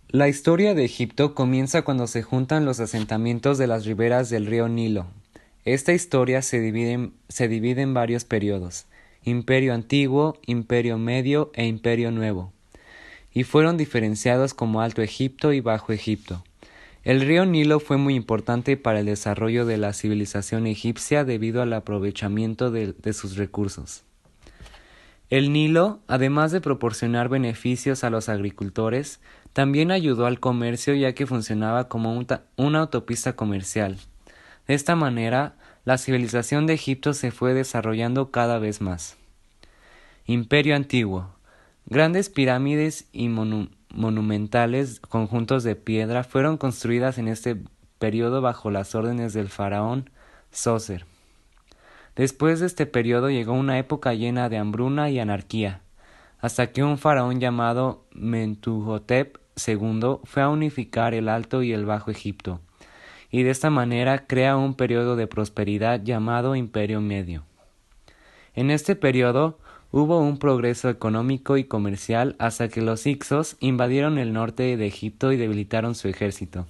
La historia de Egipto comienza cuando se juntan los asentamientos de las riberas del río Nilo. Esta historia se divide en varios periodos: Imperio Antiguo, Imperio Medio e Imperio Nuevo, y fueron diferenciados como Alto Egipto y Bajo Egipto. El río Nilo fue muy importante para el desarrollo de la civilización egipcia debido al aprovechamiento de sus recursos. El Nilo, además de proporcionar beneficios a los agricultores, también ayudó al comercio ya que funcionaba como una autopista comercial. De esta manera, la civilización de Egipto se fue desarrollando cada vez más. Imperio Antiguo. Grandes pirámides y monumentales conjuntos de piedra fueron construidas en este periodo bajo las órdenes del faraón Sócer. Después de este periodo llegó una época llena de hambruna y anarquía, hasta que un faraón llamado Mentuhotep II fue a unificar el Alto y el Bajo Egipto, y de esta manera crea un periodo de prosperidad llamado Imperio Medio. En este periodo hubo un progreso económico y comercial hasta que los hicsos invadieron el norte de Egipto y debilitaron su ejército.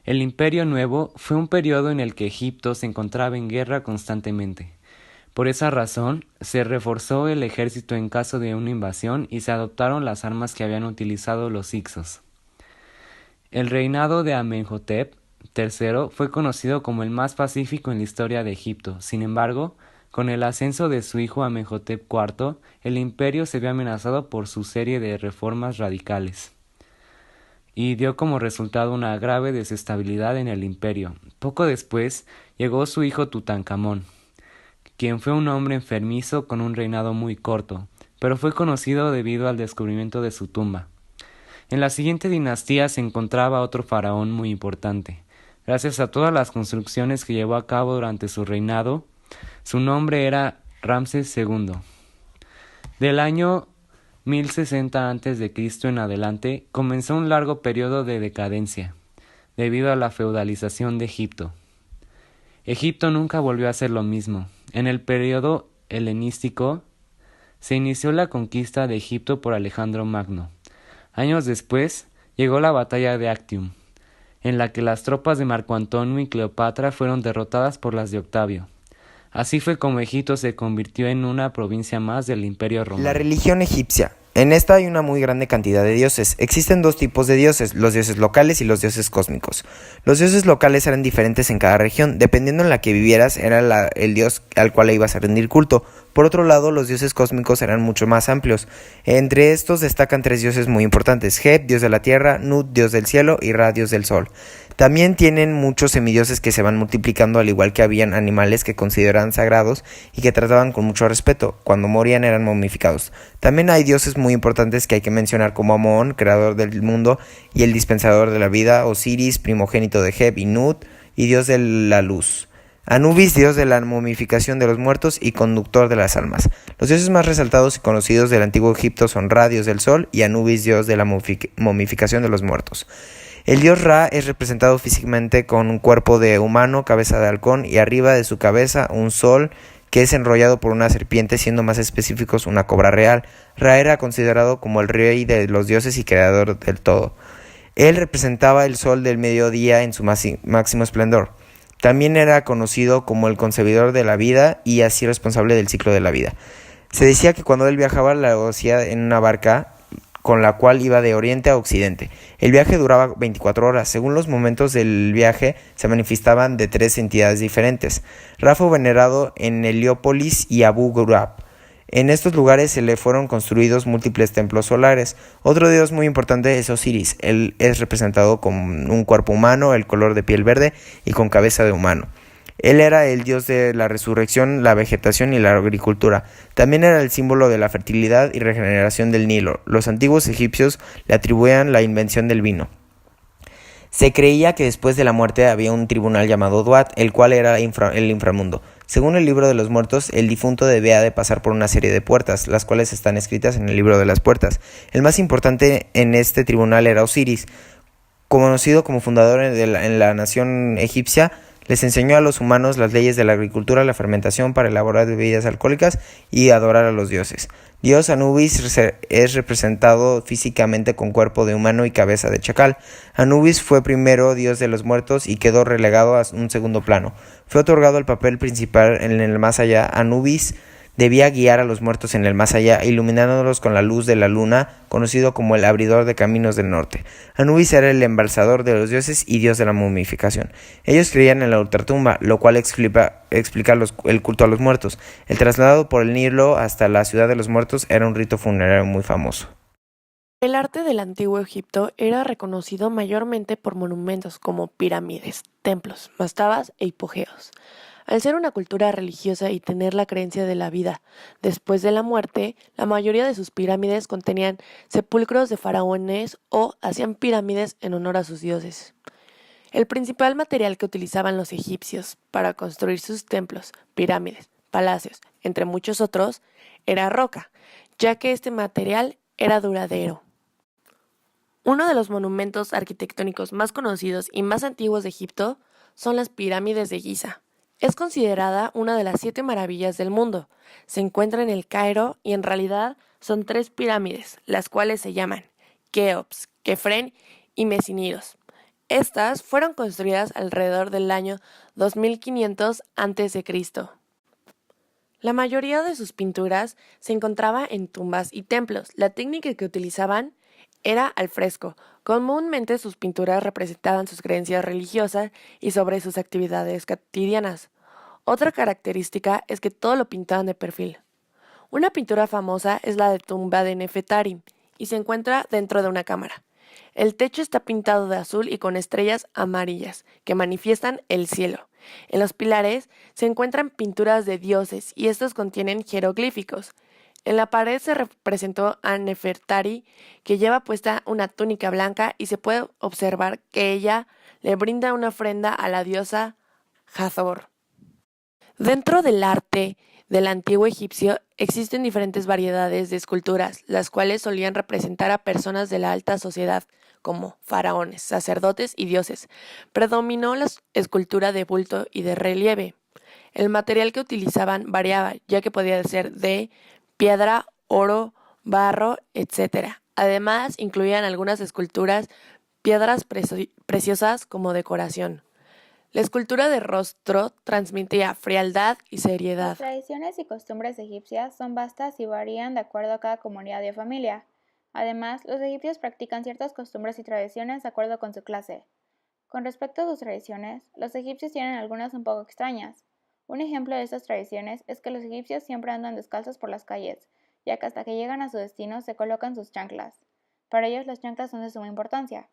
El Imperio Nuevo fue un periodo en el que Egipto se encontraba en guerra constantemente. Por esa razón, se reforzó el ejército en caso de una invasión y se adoptaron las armas que habían utilizado los hicsos. El reinado de Amenhotep III fue conocido como el más pacífico en la historia de Egipto. Sin embargo, con el ascenso de su hijo Amenhotep IV, el imperio se vio amenazado por su serie de reformas radicales y dio como resultado una grave desestabilidad en el imperio. Poco después llegó su hijo Tutankamón, quien fue un hombre enfermizo con un reinado muy corto, pero fue conocido debido al descubrimiento de su tumba. En la siguiente dinastía se encontraba otro faraón muy importante. Gracias a todas las construcciones que llevó a cabo durante su reinado, su nombre era Ramsés II. Del año 1060 a.C. en adelante comenzó un largo periodo de decadencia, debido a la feudalización de Egipto. Egipto nunca volvió a ser lo mismo. En el periodo helenístico se inició la conquista de Egipto por Alejandro Magno. Años después llegó la batalla de Actium, en la que las tropas de Marco Antonio y Cleopatra fueron derrotadas por las de Octavio. Así fue como Egipto se convirtió en una provincia más del Imperio Romano. La religión egipcia. En esta hay una muy grande cantidad de dioses. Existen dos tipos de dioses, los dioses locales y los dioses cósmicos. Los dioses locales eran diferentes en cada región, dependiendo en la que vivieras era el dios al cual le ibas a rendir culto. Por otro lado, los dioses cósmicos eran mucho más amplios. Entre estos destacan tres dioses muy importantes: Heb, dios de la tierra; Nut, dios del cielo; y Ra, dios del sol. También tienen muchos semidioses que se van multiplicando, al igual que habían animales que consideraban sagrados y que trataban con mucho respeto. Cuando morían eran momificados. También hay dioses muy importantes que hay que mencionar, como Amón, creador del mundo y el dispensador de la vida; Osiris, primogénito de Heb y Nut, y dios de la luz; Anubis, dios de la momificación de los muertos y conductor de las almas. Los dioses más resaltados y conocidos del antiguo Egipto son Ra, dios del sol, y Anubis, dios de la momificación de los muertos. El dios Ra es representado físicamente con un cuerpo de humano, cabeza de halcón y arriba de su cabeza un sol que es enrollado por una serpiente, siendo más específicos una cobra real. Ra era considerado como el rey de los dioses y creador del todo. Él representaba el sol del mediodía en su máximo esplendor. También era conocido como el concebidor de la vida y así responsable del ciclo de la vida. Se decía que cuando él viajaba lo hacía en una barca con la cual iba de oriente a occidente. El viaje duraba 24 horas. Según los momentos del viaje, se manifestaban de tres entidades diferentes. Ra fue venerado en Heliópolis y Abu Ghurab. En estos lugares se le fueron construidos múltiples templos solares. Otro dios muy importante es Osiris. Él es representado con un cuerpo humano, el color de piel verde y con cabeza de humano. Él era el dios de la resurrección, la vegetación y la agricultura. También era el símbolo de la fertilidad y regeneración del Nilo. Los antiguos egipcios le atribuían la invención del vino. Se creía que después de la muerte había un tribunal llamado Duat, el cual era el inframundo. Según el libro de los muertos, el difunto debía de pasar por una serie de puertas, las cuales están escritas en el libro de las puertas. El más importante en este tribunal era Osiris, conocido como fundador en la nación egipcia. Les enseñó a los humanos las leyes de la agricultura, la fermentación para elaborar bebidas alcohólicas y adorar a los dioses. Dios Anubis es representado físicamente con cuerpo de humano y cabeza de chacal. Anubis fue primero dios de los muertos y quedó relegado a un segundo plano. Fue otorgado el papel principal en el más allá. Anubis debía guiar a los muertos en el más allá, iluminándolos con la luz de la luna, conocido como el abridor de caminos del norte. Anubis era el embalsador de los dioses y dios de la momificación. Ellos creían en la ultratumba, lo cual explica el culto a los muertos. El traslado por el Nilo hasta la ciudad de los muertos era un rito funerario muy famoso. El arte del antiguo Egipto era reconocido mayormente por monumentos como pirámides, templos, mastabas e hipogeos. Al ser una cultura religiosa y tener la creencia de la vida después de la muerte, la mayoría de sus pirámides contenían sepulcros de faraones o hacían pirámides en honor a sus dioses. El principal material que utilizaban los egipcios para construir sus templos, pirámides, palacios, entre muchos otros, era roca, ya que este material era duradero. Uno de los monumentos arquitectónicos más conocidos y más antiguos de Egipto son las pirámides de Giza. Es considerada una de las 7 maravillas del mundo. Se encuentra en el Cairo y en realidad son 3 pirámides, las cuales se llaman Keops, Kefren y Mesiniros. Estas fueron construidas alrededor del año 2500 a.C. La mayoría de sus pinturas se encontraba en tumbas y templos. La técnica que utilizaban era al fresco. Comúnmente sus pinturas representaban sus creencias religiosas y sobre sus actividades cotidianas. Otra característica es que todo lo pintaban de perfil. Una pintura famosa es la de tumba de Nefertari y se encuentra dentro de una cámara. El techo está pintado de azul y con estrellas amarillas que manifiestan el cielo. En los pilares se encuentran pinturas de dioses y estos contienen jeroglíficos. En la pared se representó a Nefertari, que lleva puesta una túnica blanca y se puede observar que ella le brinda una ofrenda a la diosa Hathor. Dentro del arte del antiguo egipcio existen diferentes variedades de esculturas, las cuales solían representar a personas de la alta sociedad, como faraones, sacerdotes y dioses. Predominó la escultura de bulto y de relieve. El material que utilizaban variaba, ya que podía ser de piedra, oro, barro, etc. Además, incluían algunas esculturas piedras preciosas como decoración. La escultura de rostro transmitía frialdad y seriedad. Las tradiciones y costumbres egipcias son vastas y varían de acuerdo a cada comunidad y familia. Además, los egipcios practican ciertas costumbres y tradiciones de acuerdo con su clase. Con respecto a sus tradiciones, los egipcios tienen algunas un poco extrañas. Un ejemplo de estas tradiciones es que los egipcios siempre andan descalzos por las calles, ya que hasta que llegan a su destino se colocan sus chanclas. Para ellos las chanclas son de suma importancia.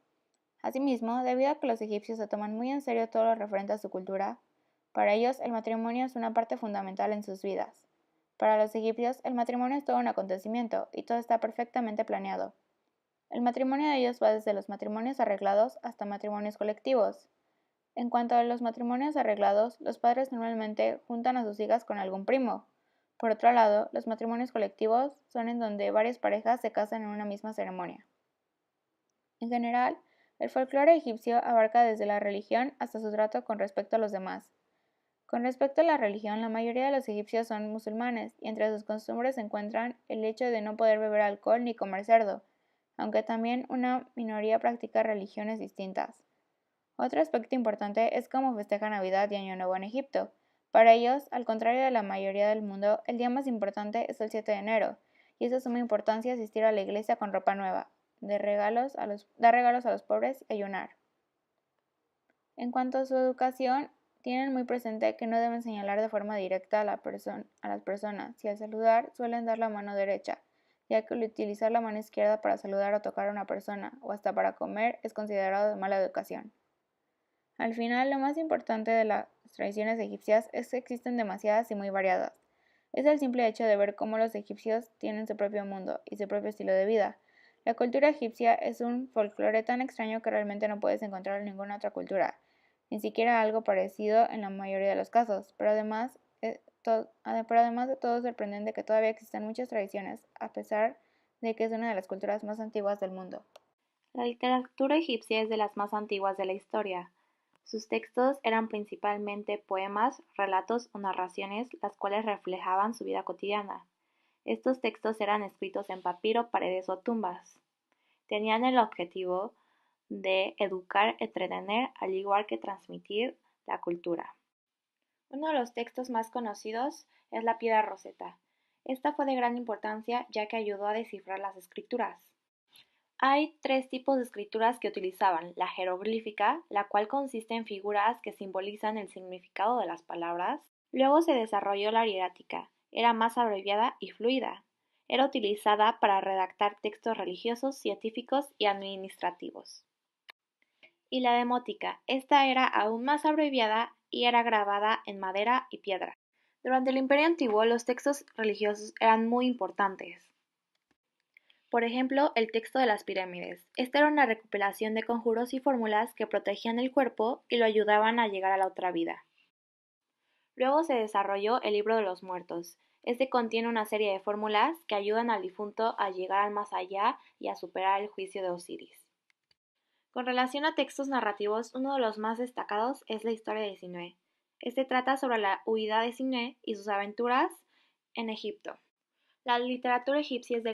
Asimismo, debido a que los egipcios se toman muy en serio todo lo referente a su cultura, para ellos el matrimonio es una parte fundamental en sus vidas. Para los egipcios, el matrimonio es todo un acontecimiento y todo está perfectamente planeado. El matrimonio de ellos va desde los matrimonios arreglados hasta matrimonios colectivos. En cuanto a los matrimonios arreglados, los padres normalmente juntan a sus hijas con algún primo. Por otro lado, los matrimonios colectivos son en donde varias parejas se casan en una misma ceremonia. En general, el folclore egipcio abarca desde la religión hasta su trato con respecto a los demás. Con respecto a la religión, la mayoría de los egipcios son musulmanes y entre sus costumbres se encuentran el hecho de no poder beber alcohol ni comer cerdo, aunque también una minoría practica religiones distintas. Otro aspecto importante es cómo festejan Navidad y Año Nuevo en Egipto. Para ellos, al contrario de la mayoría del mundo, el día más importante es el 7 de enero, y es de suma importancia asistir a la iglesia con ropa nueva, dar regalos a los pobres y ayunar. En cuanto a su educación, tienen muy presente que no deben señalar de forma directa a las personas y al saludar suelen dar la mano derecha, ya que utilizar la mano izquierda para saludar o tocar a una persona o hasta para comer es considerado de mala educación. Al final, lo más importante de las tradiciones egipcias es que existen demasiadas y muy variadas. Es el simple hecho de ver cómo los egipcios tienen su propio mundo y su propio estilo de vida. La cultura egipcia es un folclore tan extraño que realmente no puedes encontrar en ninguna otra cultura, ni siquiera algo parecido en la mayoría de los casos, pero además de todo es sorprendente que todavía existan muchas tradiciones, a pesar de que es una de las culturas más antiguas del mundo. La literatura egipcia es de las más antiguas de la historia. Sus textos eran principalmente poemas, relatos o narraciones, las cuales reflejaban su vida cotidiana. Estos textos eran escritos en papiro, paredes o tumbas. Tenían el objetivo de educar, entretener, al igual que transmitir la cultura. Uno de los textos más conocidos es la Piedra Roseta. Esta fue de gran importancia ya que ayudó a descifrar las escrituras. Hay 3 tipos de escrituras que utilizaban: la jeroglífica, la cual consiste en figuras que simbolizan el significado de las palabras. Luego se desarrolló la hierática, era más abreviada y fluida. Era utilizada para redactar textos religiosos, científicos y administrativos. Y la demótica, esta era aún más abreviada y era grabada en madera y piedra. Durante el Imperio Antiguo, los textos religiosos eran muy importantes. Por ejemplo, el texto de las pirámides. Esta era una recopilación de conjuros y fórmulas que protegían el cuerpo y lo ayudaban a llegar a la otra vida. Luego se desarrolló el Libro de los Muertos. Este contiene una serie de fórmulas que ayudan al difunto a llegar al más allá y a superar el juicio de Osiris. Con relación a textos narrativos, uno de los más destacados es la historia de Sinué. Este trata sobre la huida de Sinué y sus aventuras en Egipto. La literatura egipcia es de